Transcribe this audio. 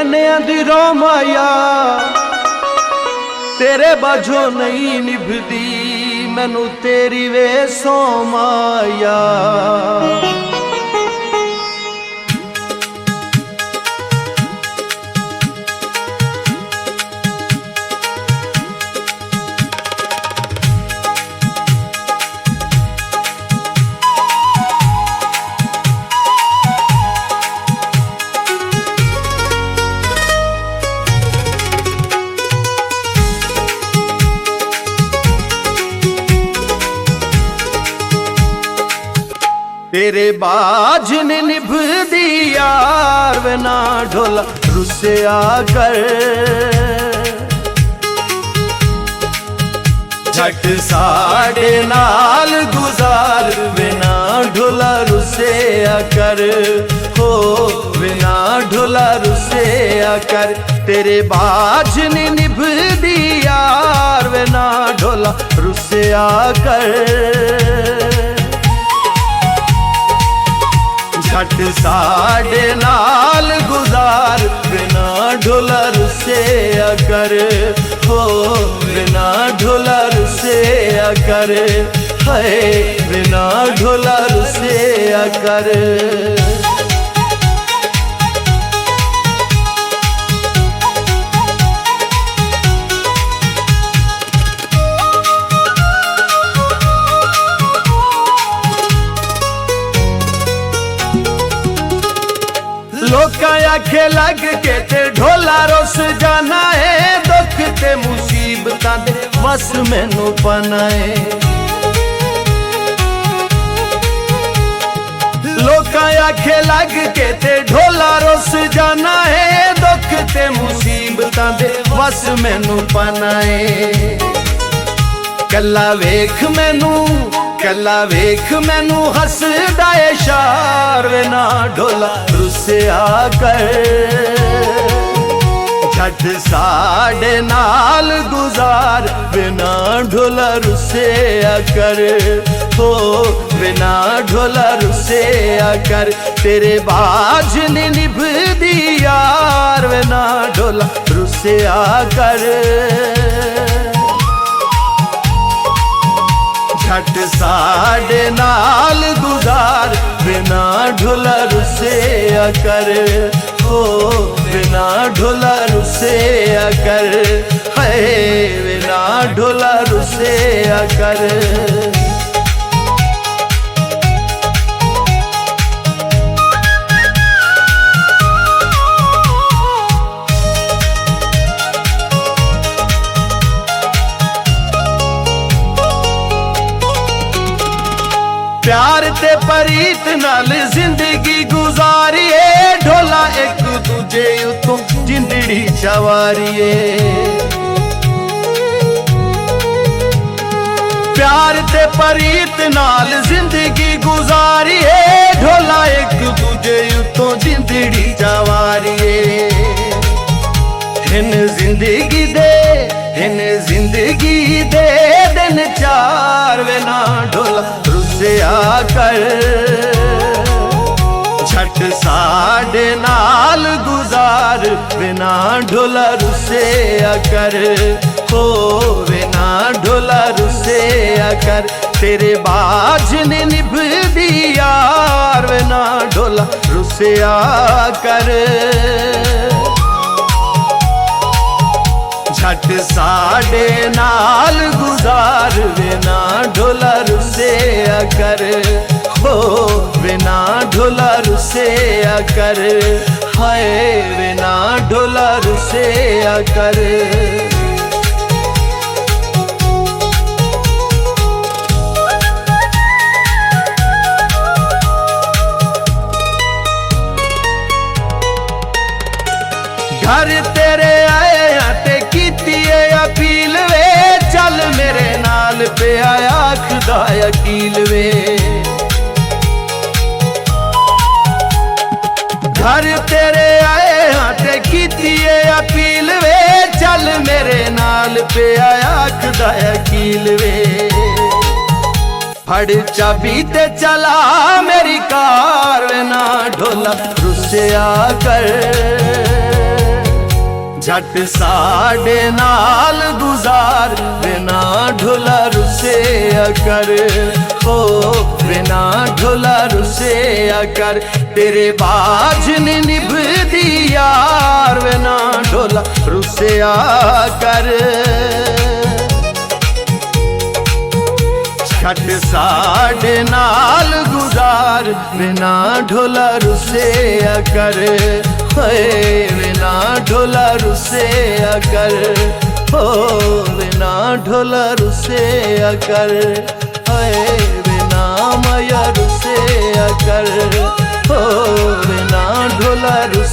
कन्या दी रो माया तेरे बाझो नहीं निभदी मैनू तेरी वे सो माया। तेरे बाज ने निभ दी यार वे ना ढोला रुसिया कर। झट साढ़े नाल गुजार वे ना ढोला रुसिया कर। हो वे ना ढोला रुसिया कर। तेरे बाज ने निभ दी यार वे ना ढोला रुसिया कर। झट साढ़े नाल गुजार बिना ढोला रुसिया कर। हो बिना ढोला रुसिया कर। है बिना ढोला रुसिया कर। लोका आखे लग के ते ढोला रुस जाना है। दुख ते मुसीबतां दे बस मैनू पाना है। लोका आखे लग के ते ढोला रुस जाना है। दुख ते मुसीबतां दे बस मैनू पाना है। कला वेख मैनू कला वेख मैनू हसदा है शार वे ना ढोला रुसिया कर। झट साढ़े नाल गुजार बिना ढोला रुसिया कर। हो बिना ढोला रुसिया कर। तेरे बाज ने निभ दी यार वे ना ढोला रुसिया कर। झट साढ़े नाल गुजार बिना ढोला रुसिया कर। हो बिना ढोला रुसिया कर। है बिना ढोला रुसिया कर। प्यार ते परीत नाल जिंदगी गुजारिए। ढोला एक दूजे उतों जिंदड़ी चवारिए। प्यार ते परीत नाल जिंदगी गुजारिए। ढोला एक दूजे उतों जिंदड़ी चवारिए। हिन जिंदगी दे दिन चार वे ना ढोला रुसिया कर। झट साढ़े नाल गुजार बिना ढोला रुसिया कर। हो बिना ढोला रुसिया कर। तेरे बाज ने निभ दी यार वे ना ढोला रुसिया कर। झट साढ़े नाल गुजार बिना ढोला रुसिया कर। हो बिना ढोला रुसिया कर। हाय बिना ढोला रुसिया कर। घर तेरे आए ते कीतिए अपील वे। चल मेरे नाल पे आया खुदा अकील वे। घर तेरे आए ते कीतिए अपील वे। चल मेरे नाल पे आया खुदा अकील वे। फड़ चाबी ते चला मेरी कार वे ना ढोला रुसिया कर। झट साडे नाल गुजार बिना ढोला रुसे कर, ओ बिना ढोला रुसे कर। तेरे बाज नी निभदी यार बिना ढोला रुसे कर। झट साडे नाल गुजार बिना ढोला रुसे कर, बिना ढोला रुसे कर, हो बिना ढोला रुसे कर, बिना माया रुसे कर, हो बिना ढोला रुसे